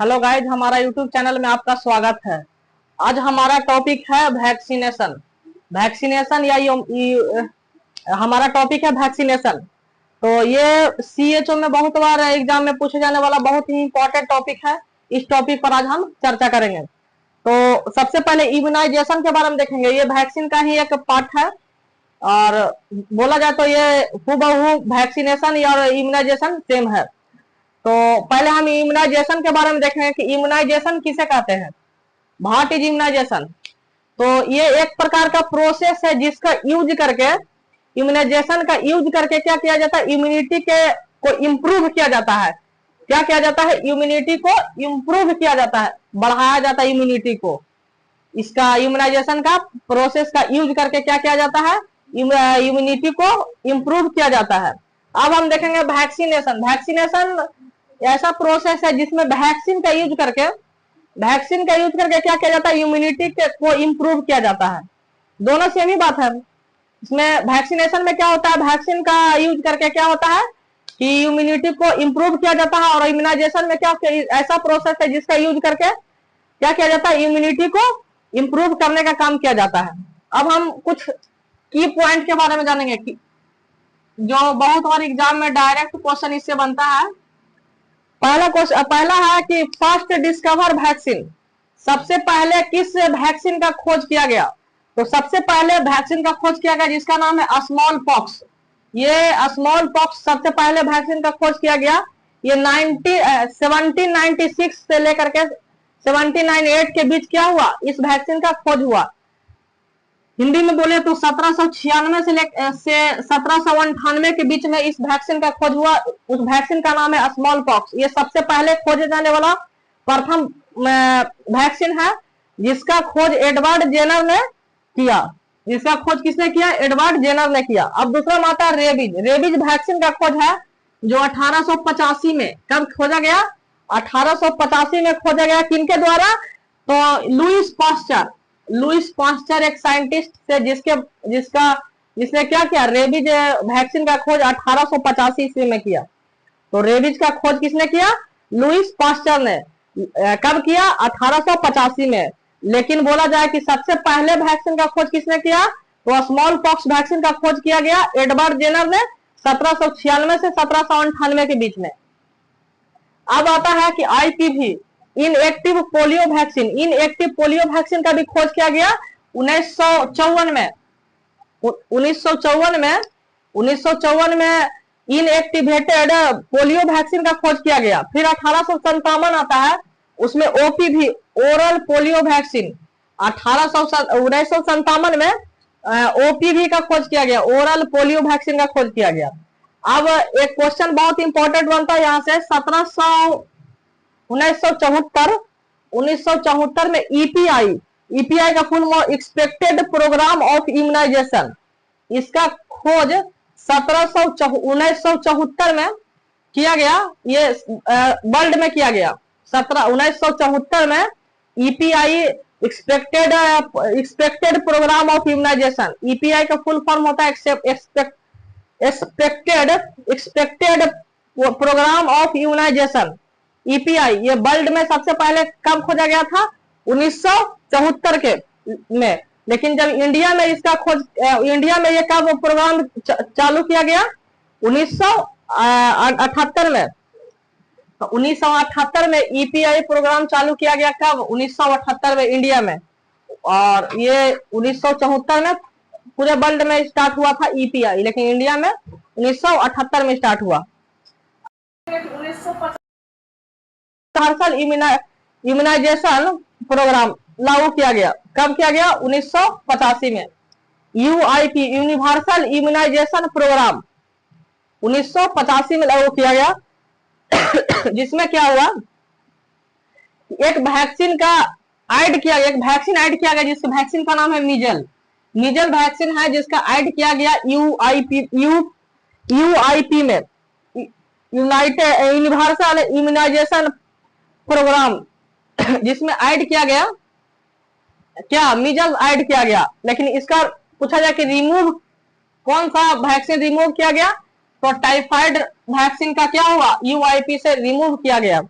Hello guys, हमारा YouTube channel में आपका स्वागत है। आज हमारा टॉपिक है वैक्सीनेशन। वैक्सीनेशन हमारा टॉपिक है वैक्सीनेशन। तो ये सीएचओ में बहुत बार एग्जाम में पूछे जाने वाला बहुत ही इंपॉर्टेंट टॉपिक है। इस टॉपिक पर आज हम चर्चा करेंगे। तो सबसे पहले इम्यूनाइजेशन के बारे में देखेंगे। ये वैक्सीन का ही एक पार्ट है और बोला जाए तो ये हूबहू वैक्सीनेशन और इम्यूनाइजेशन सेम है। तो पहले हम इम्यूनाइजेशन के बारे में देखेंगे कि इम्यूनाइजेशन किसे कहते हैं। What is immunization? तो ये एक प्रकार का प्रोसेस है जिसका यूज करके इम्यूनाइजेशन का यूज करके क्या किया जाता है, इम्यूनिटी के को इम्प्रूव किया जाता है। क्या किया जाता है? इम्यूनिटी को इम्प्रूव किया जाता है, बढ़ाया जाता है इम्यूनिटी को। इसका इम्यूनाइजेशन का प्रोसेस का यूज करके क्या किया जाता है, इम्यूनिटी को इम्प्रूव किया जाता है। अब हम देखेंगे वैक्सीनेशन। वैक्सीनेशन ऐसा प्रोसेस है जिसमें वैक्सीन का यूज करके क्या किया जाता है, इम्यूनिटी को इम्प्रूव किया जाता है। दोनों सेम ही बात है। इसमें वैक्सीनेशन में क्या होता है, वैक्सीन का यूज करके क्या होता है कि इम्यूनिटी को इम्प्रूव किया जाता है, और इम्यूनाइजेशन में क्या ऐसा प्रोसेस है जिसका यूज करके क्या किया जाता है, इम्यूनिटी को इम्प्रूव करने का काम किया जाता है। अब हम कुछ की पॉइंट के बारे में जानेंगे कि जो बहुत बार एग्जाम में डायरेक्ट क्वेश्चन इससे बनता है। पहला है कि फर्स्ट डिस्कवर वैक्सीन। सबसे पहले किस वैक्सीन का खोज किया गया? तो सबसे पहले वैक्सीन का खोज किया गया जिसका नाम है स्मॉल पॉक्स। ये स्मॉल पॉक्स सबसे पहले वैक्सीन का खोज किया गया। ये 1796 से लेकर के 1798 के बीच क्या हुआ, इस वैक्सीन का खोज हुआ। हिंदी में बोले तो 1796 से 1798 के बीच में इस वैक्सीन का खोज हुआ। उस वैक्सीन का नाम है स्मॉल पॉक्स। ये सबसे पहले खोजे जाने वाला प्रथम वैक्सीन है जिसका खोज एडवर्ड जेनर ने किया। जिसका खोज किसने किया? एडवर्ड जेनर ने किया। अब दूसरा आता है रेबीज। रेबीज वैक्सीन का खोज है जो 1885 में कब खोजा गया? 1885 में खोजा गया। किनके द्वारा? तो लुइस पास्चर एक साइंटिस्ट से जिसने क्या किया, रेबीज वैक्सीन का खोज 1885 ईस्वी में किया। तो रेबीज का खोज किसने किया? लुइस पास्चर ने। कब किया? 1885 में। लेकिन बोला जाए कि सबसे पहले वैक्सीन का खोज किसने किया? तो स्मॉल पॉक्स वैक्सीन का खोज किया गया एडवर्ड जेनर ने 1796 से 1798 के बीच में। अब आता है कि IPv, inactive polio vaccine. Inactive polio vaccine का भी खोज किया गया 1954 में। 1954 में इनएक्टिवेटेड पोलियो वैक्सीन का खोज किया गया। फिर 1857 आता है, उसमें ओपीवी, ओरल पोलियो वैक्सीन। 1957 में ओपीवी का खोज किया गया, ओरल पोलियो वैक्सीन का खोज किया गया। अब एक क्वेश्चन बहुत इंपॉर्टेंट बनता है यहाँ से। 1974 में ईपीआई का full form expected programme of immunization. इसका खोज 1974 में किया गया। ये वर्ल्ड में किया गया। 1974 में EPI expected programme of immunization. EPI का फुल फॉर्म होता है expected programme of immunization. EPI ये वर्ल्ड में सबसे पहले कब खोजा गया था? 1974 के में। लेकिन जब इंडिया में इसका खोज, इंडिया में ये कब प्रोग्राम चालू किया गया? 1978 में। तो 1978 में ईपीआई प्रोग्राम चालू किया गया। कब? 1978 में इंडिया में। और ये 1974 में पूरे वर्ल्ड में स्टार्ट हुआ था ईपीआई, लेकिन इंडिया में 1978 में स्टार्ट हुआ। इम्यूनाइजेशन प्रोग्राम लागू किया गया। कब किया गया? 1985 में। यूआईपी, यूनिवर्सल इम्यूनाइजेशन प्रोग्राम 1985 में लागू किया गया। जिसमें क्या हुआ, एक वैक्सीन ऐड किया गया जिस वैक्सीन का नाम है मीजल वैक्सीन है, जिसका ऐड किया गया यूआईपी में, यूनाइटेड यूनिवर्सल इम्यूनाइजेशन प्रोग्राम, जिसमें ऐड किया गया क्या, मीजल ऐड किया गया। लेकिन इसका पूछा जाए कि रिमूव कौन सा वैक्सीन रिमूव किया गया, तो टाइफाइड वैक्सीन का क्या हुआ, यूआईपी से रिमूव किया गया।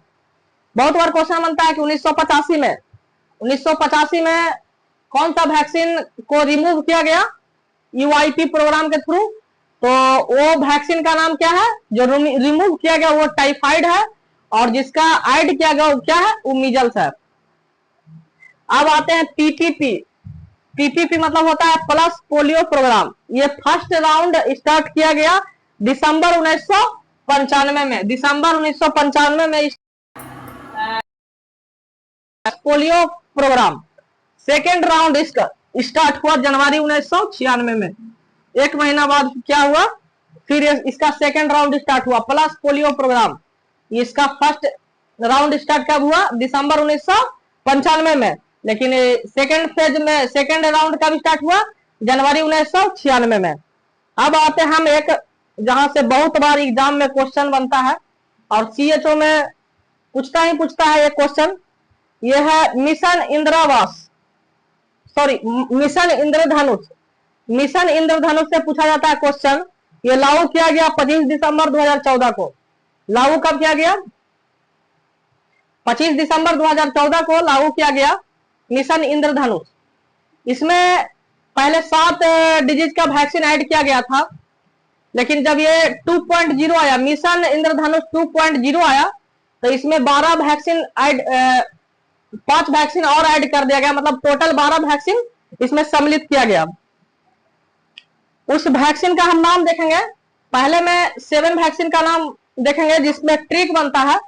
बहुत बार क्वेश्चन बनता है कि 1985 में कौन सा वैक्सीन को रिमूव किया गया यूआईपी प्रोग्राम के थ्रू। तो वो वैक्सीन का नाम क्या है जो रिमूव किया गया, वो टाइफाइड है, और जिसका ऐड किया गया वो क्या है, वो मीजल्स है। अब आते हैं पीपीपी। पीपीपी मतलब होता है पल्स पोलियो प्रोग्राम। ये फर्स्ट राउंड स्टार्ट किया गया दिसंबर 1995 में। दिसंबर 1995 में पोलियो प्रोग्राम। सेकेंड राउंड इसका स्टार्ट हुआ जनवरी 1996 में। एक महीना बाद क्या हुआ, फिर इसका सेकेंड राउंड स्टार्ट हुआ पल्स पोलियो प्रोग्राम। इसका फर्स्ट राउंड स्टार्ट कब हुआ, दिसंबर 1995 में, लेकिन सेकेंड फेज में सेकेंड राउंड कब स्टार्ट हुआ, जनवरी 1996 में। अब आते हम एक जहां से बहुत बार एग्जाम में क्वेश्चन बनता है और सीएचओ में पूछता है ये क्वेश्चन। ये है मिशन इंद्रवास, सॉरी मिशन इंद्रधनुष। मिशन इंद्रधनुष से पूछा जाता है क्वेश्चन। ये लागू किया गया 25 दिसंबर 2014 को। लागू कब किया गया, 25 दिसंबर 2014 को लागू किया गया मिशन इंद्रधनुष। इसमें पहले 7 डिजीज का वैक्सीन ऐड किया गया था, लेकिन जब ये 2.0 आया, मिशन इंद्रधनुष 2.0 आया, तो इसमें 12 वैक्सीन ऐड 5 वैक्सीन और ऐड कर दिया गया, मतलब टोटल 12 वैक्सीन इसमें सम्मिलित किया गया। उस वैक्सीन का हम नाम देखेंगे। पहले में 7 वैक्सीन का नाम देखेंगे, जिसमें ट्रिक बनता है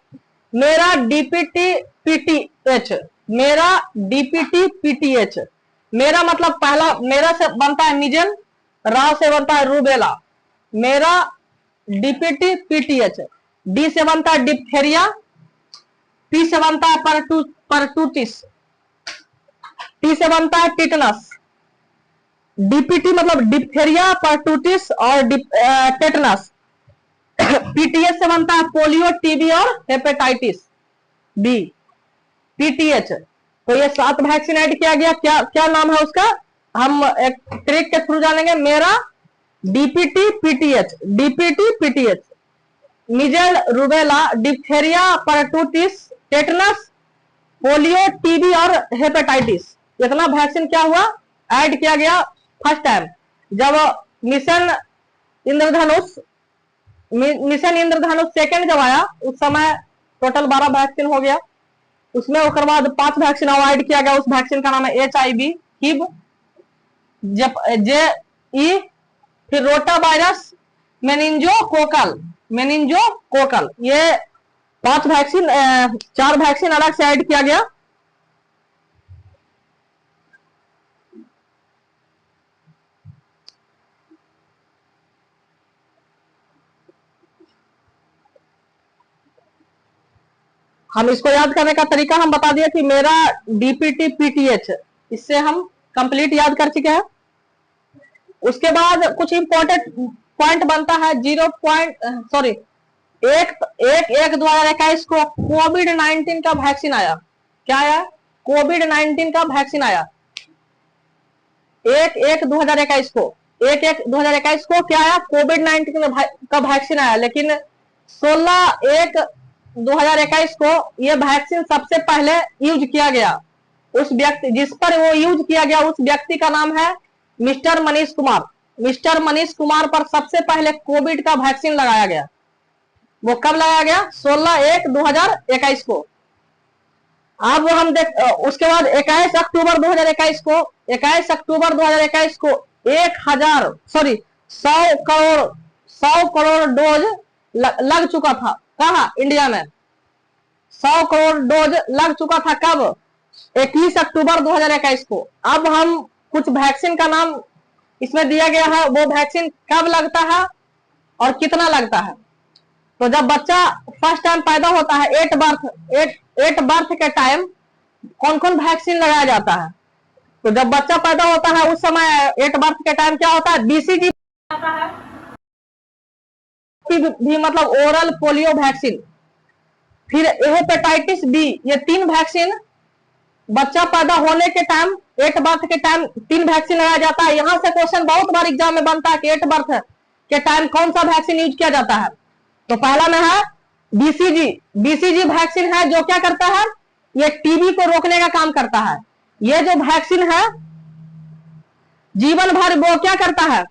मेरा डीपीटी पीटीएच। मेरा डीपीटी पीटीएच, मेरा मतलब पहला मेरा से बनता है मिजल, रा से बनता है रूबेला। मेरा डीपीटी पीटीएच। डी से बनता है डिप्थेरिया, पी से बनता है परटूटिस, टी से बनता है टिटनस। डीपीटी मतलब डिप्थेरिया, परटूटिस और टेटनस। पीटीएच से बनता है पोलियो, टीबी और हेपेटाइटिस बी। पीटीएच, तो ये 7 वैक्सीन ऐड किया गया। क्या क्या नाम है उसका, हम एक ट्रिक के थ्रू जानेंगे। मेरा DPT PTH, DPT PTH, measles, rubella, diphtheria, pertussis, tetanus, polio, TB और हेपेटाइटिस। इतना वैक्सीन क्या हुआ, ऐड किया गया फर्स्ट टाइम जब मिशन इंद्रधनुष सेकंड जब आया, उस समय टोटल 12 वैक्सीन हो गया। उसमें उसके बाद 5 वैक्सीन और ऐड किया गया। उस वैक्सीन का नाम है HIV, हिब, JE, फिर रोटा वायरस, मेनिंजोकोकल। ये 5 वैक्सीन 4 वैक्सीन अलग से ऐड किया गया। हम इसको याद करने का तरीका हम बता दिए कि मेरा डीपीटी पीटीएच, इससे हम कंप्लीट याद कर चुके हैं। उसके बाद कुछ इंपॉर्टेंट पॉइंट बनता है 1/1/2021 को कोविड-19 का वैक्सीन आया। क्या आया, कोविड-19 का वैक्सीन आया 1/1/2021 को। 1/1/2021 को क्या आया, कोविड-19 का वैक्सीन आया। लेकिन 16/1/2021 को ये वैक्सीन सबसे पहले यूज किया गया। उस व्यक्ति जिस पर वो यूज किया गया, उस व्यक्ति का नाम है मिस्टर मनीष कुमार। मिस्टर मनीष कुमार पर सबसे पहले कोविड का वैक्सीन लगाया गया। वो कब लगाया गया, 16/1/2021 को। अब हम उसके बाद 21 अक्टूबर 2021 को 100 करोड़ डोज लग चुका था। कहा, इंडिया में 100 करोड़ डोज लग चुका था। कब, 21 अक्टूबर 2021 को। अब हम कुछ वैक्सीन का नाम इसमें दिया गया है, वो वैक्सीन कब लगता है और कितना लगता है। तो जब बच्चा फर्स्ट टाइम पैदा होता है, 8 बर्थ के टाइम कौन कौन वैक्सीन लगाया जाता है। तो जब बच्चा पैदा होता है उस समय 8 बर्थ के टाइम क्या होता है, BCG आता है, भी मतलब ओरल पोलियो वैक्सीन। फिर हेपेटाइटिस बी, ये 3 वैक्सीन बच्चा पैदा होने के टाइम 8 बर्थ के टाइम 3 वैक्सीन लगाया जाता है। यहां से क्वेश्चन बहुत बार एग्जाम में बनता है कि 8 बर्थ के टाइम कौन सा वैक्सीन यूज किया जाता है। तो पहला में है बीसीजी, बीसीजी वैक्सीन है जो क्या करता है, ये टीबी को रोकने का काम करता है। ये जो वैक्सीन है जीवन भर वो क्या करता है,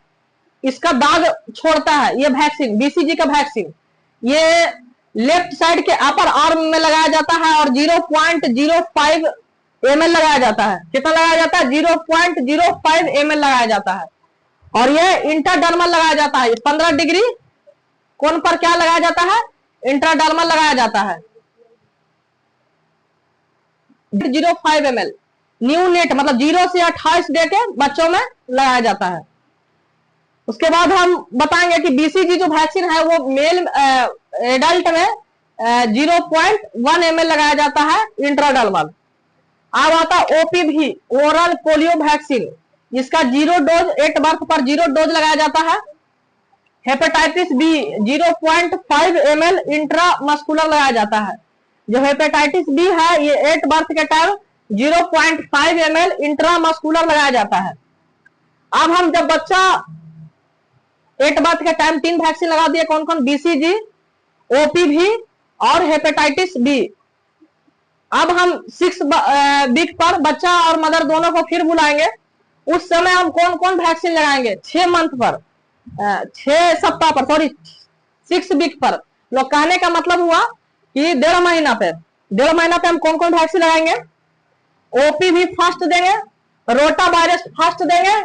इसका दाग छोड़ता है। ये वैक्सीन, बीसीजी का वैक्सीन, ये लेफ्ट साइड के अपर आर्म में लगाया जाता है और 0.05 ml लगाया जाता है। कितना लगाया जाता है, 0.05 ml लगाया जाता है। और ये इंट्राडर्मल लगाया जाता है। 15 डिग्री कोण पर क्या लगाया जाता है, इंट्राडर्मल लगाया जाता है। 0.05 ml न्यू नेट मतलब 0 से 28 डे के बच्चों में लगाया जाता है। उसके बाद हम बताएंगे कि बीसीजी जो वैक्सीन है वो मेल एडल्ट में 0.1 ml लगाया जाता है इंट्राडर्मल। अब आता है ओपीवी, ओरल पोलियो वैक्सीन, जिसका 0 डोज 8 बर्थ पर 0 डोज लगाया जाता है। हेपेटाइटिस बी 0.5 ml इंट्रामस्कुलर लगाया जाता है। जो हेपेटाइटिस बी है ये 8 बर्थ के टाइम 0.5 ml इंट्रामस्कुलर लगाया जाता है। अब हम जब बच्चा 8 बर्थ के टाइम 3 वैक्सीन लगा दिए, कौन कौन, बीसीजी, ओपीवी और हेपेटाइटिस बी। अब हम 6 वीक पर बच्चा और मदर दोनों को फिर बुलाएंगे। उस समय हम कौन कौन वैक्सीन लगाएंगे, 6 मंथ पर, 6 सप्ताह पर, सॉरी 6 वीक पर। लोग कहने का मतलब हुआ कि 1.5 महीना पे, 1.5 महीना पे हम कौन कौन वैक्सीन लगाएंगे, ओपीवी फर्स्ट देंगे, रोटा वायरस फर्स्ट देंगे,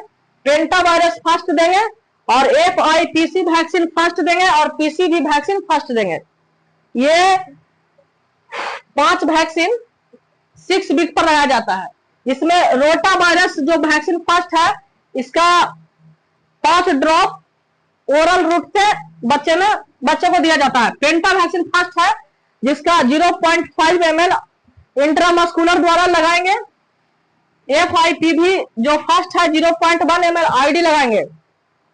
पेंटा वायरस फर्स्ट देंगे और FIPC वैक्सीन फर्स्ट देंगे और PCV वैक्सीन फर्स्ट देंगे। ये 5 वैक्सीन 6 वीक पर लगाया जाता है। इसमें रोटा वायरस जो वैक्सीन फर्स्ट है, इसका 5 ड्रॉप ओरल रूट से बच्चे को दिया जाता है। पेंटा वैक्सीन फर्स्ट है जिसका 0.5 ml इंट्रामस्कुलर द्वारा लगाएंगे। FIPV जो फर्स्ट है 0.1 ml आईडी लगाएंगे,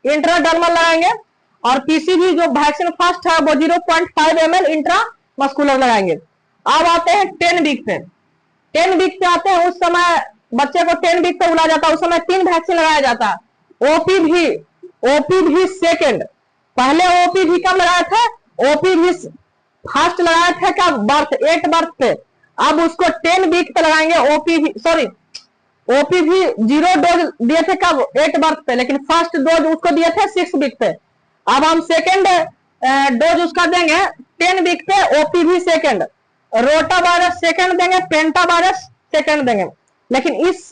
इंट्राडर्मल लगाएंगे। और PCV जो वैक्सीन फर्स्ट है वो 0.5 ml इंट्रामस्कुलर लगाएंगे। अब आते हैं 10 वीक पे। 10 वीक पे आते हैं, उस समय बच्चे को 10 वीक पे बुलाया जाता है। उस समय 3 वैक्सीन लगाया जाता है। ओपीवी सेकेंड, पहले ओपीवी कब लगाया था, ओपीवी फर्स्ट लगाया था कब, बर्थ 8 बर्थ पे। अब उसको 10 वीक पे लगाएंगे। ओपीवी 0 डोज दिए थे कब, 8 बर्थ पे, लेकिन फर्स्ट डोज उसको दिए थे 6 वीक पे। अब हम सेकेंड डोज उसका देंगे 10 वीक पे, OPV second, rota virus second देंगे, पेंटा वायरस सेकेंड देंगे। लेकिन इस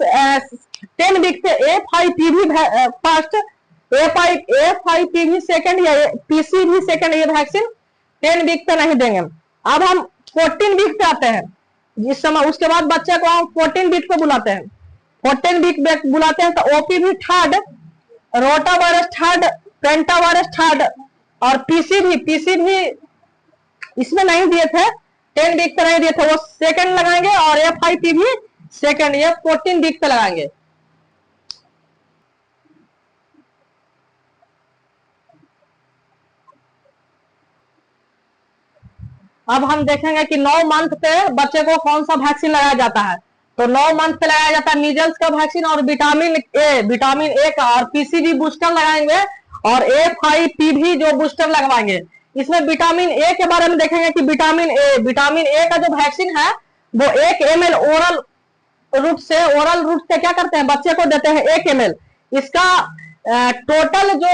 10 वीक पे FIPV फर्स्ट, FIPV सेकेंड या PCV सेकेंड ये वैक्सीन 10 वीक पे नहीं देंगे। अब हम 14 वीक पे आते हैं, जिस समय उसके बाद बच्चे को हम 14 वीक पे बुलाते हैं। 14 वीक बुलाते हैं तो OPV third, rota virus third, penta virus third और PCV इसमें नहीं दिए थे, 10 वीक पे नहीं दिए थे, वो सेकंड लगाएंगे। और FIPV सेकंड ये 14 वीक पे लगाएंगे। अब हम देखेंगे कि 9 मंथ पे बच्चे को कौन सा वैक्सीन लगाया जाता है। तो 9 मंथ पे लगाया जाता है मीजल्स का वैक्सीन और विटामिन ए का, और PCV बूस्टर लगाएंगे और FIPV जो बूस्टर लगवाएंगे। इसमें विटामिन ए के बारे में देखेंगे कि विटामिन ए का जो वैक्सीन है वो 1 ml ओरल रूट से क्या करते हैं, बच्चे को देते हैं 1 ml। इसका टोटल जो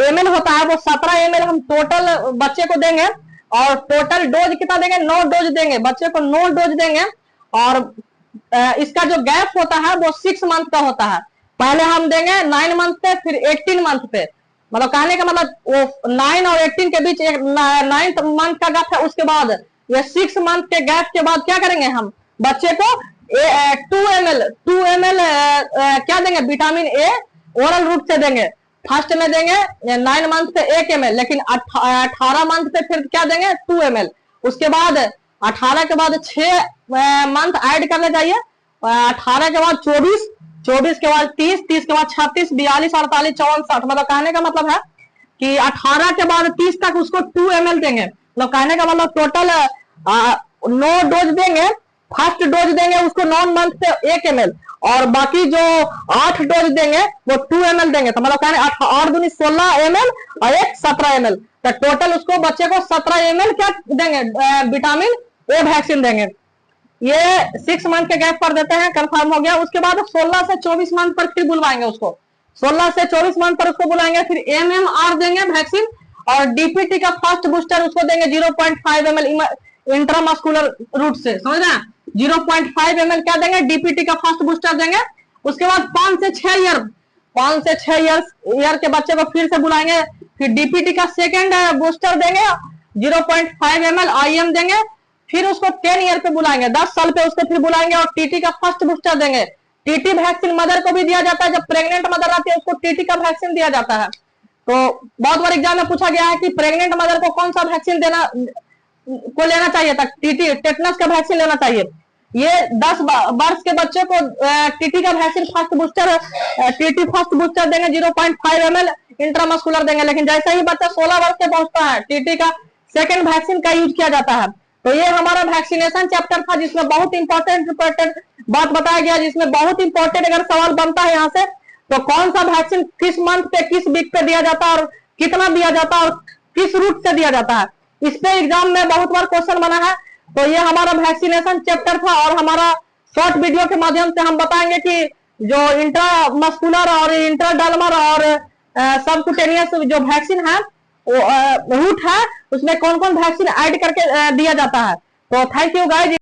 ml होता है वो 17 ml हम टोटल बच्चे को देंगे। और टोटल डोज कितना देंगे, 9 डोज देंगे, बच्चे को 9 डोज देंगे। और इसका जो गैप होता है वो 6 मंथ का होता है। पहले हम देंगे 9 मंथ पे, फिर 18 मंथ पे। मतलब कहने का मतलब वो 9 और 18 के बीच 9th मंथ का गैप है। उसके बाद ये 6 मंथ के गैप के बाद क्या करेंगे, हम बच्चे को 2 ml क्या देंगे, विटामिन ए ओरल रूट से देंगे। फर्स्ट में देंगे 9 मंथ पे 1 ml, लेकिन 18 मंथ पे फिर क्या देंगे, 2 ml। उसके बाद 18 के बाद 6 मंथ ऐड करना चाहिए। 18 के बाद 24, 24 के बाद 30, 30 के बाद 36, 42, 48, 54, 60। मतलब कहने का मतलब है कि 18 के बाद 30 तक उसको 2 ml देंगे। मतलब कहने का मतलब टोटल 9 डोज देंगे फर्स्ट डोज देंगे उसको 9 मंथ पे 1 ml, और बाकी जो 8 डोज देंगे वो 2 ml देंगे। तो मतलब कहने 8 दूनी 16 ml और 1 17 ml, तो टोटल उसको बच्चे को 17 ml क्या देंगे, विटामिन ए वैक्सीन देंगे। ये 6 मंथ के गैप पर देते हैं, कंफर्म हो गया। उसके बाद 16 से 24 मंथ पर फिर बुलवाएंगे उसको, 16 से 24 मंथ पर उसको बुलाएंगे, फिर MMR देंगे वैक्सीन, और डीपीटी का फर्स्ट बूस्टर उसको देंगे 0.5 ml इंट्रामस्कुलर रूट से, समझ रहे हैं। 0.5 ml क्या देंगे, डीपीटी का फर्स्ट बूस्टर देंगे। उसके बाद 5 से 6 ईयर के बच्चे को फिर से बुलाएंगे, फिर डीपीटी का सेकेंड बूस्टर देंगे 0.5 ml IM देंगे, फिर उसको 10 ईयर पे बुलाएंगे, 10 साल पे उसको फिर बुलाएंगे, और टीटी का फर्स्ट बूस्टर देंगे। टीटी वैक्सीन मदर को भी दिया जाता है, जब प्रेग्नेंट मदर आती है उसको टीटी का वैक्सीन दिया जाता है। तो बहुत बार एग्जाम में पूछा गया है कि प्रेग्नेंट मदर को कौन सा वैक्सीन लेना चाहिए था, टीटी टेटनस का वैक्सीन लेना चाहिए। ये 10 वर्ष के बच्चे को टीटी का vaccine first booster TT first booster देंगे 0.5 ml इंट्रामस्कुलर देंगे, लेकिन जैसे ही बच्चा 16 वर्ष के पहुंचता है टीटी का सेकेंड वैक्सीन का यूज किया जाता है। तो ये हमारा वैक्सीनेशन चैप्टर था, जिसमें बहुत इंपॉर्टेंट बात बताया गया, जिसमें बहुत इंपॉर्टेंट अगर सवाल बनता है यहाँ से, तो कौन सा वैक्सीन किस मंथ पे किस वीक पे दिया जाता है, और कितना दिया जाता है, और किस रूट से दिया जाता है, इस पे एग्जाम में बहुत बार क्वेश्चन बना है। तो ये हमारा वैक्सीनेशन चैप्टर था, और हमारा शॉर्ट वीडियो के माध्यम से हम बताएंगे कि जो इंट्रामस्कुलर और इंट्राडर्मल और सबक्यूटेनियस जो वैक्सीन है रूट है, उसमें कौन कौन वैक्सीन ऐड करके दिया जाता है। तो थैंक यू गाइस।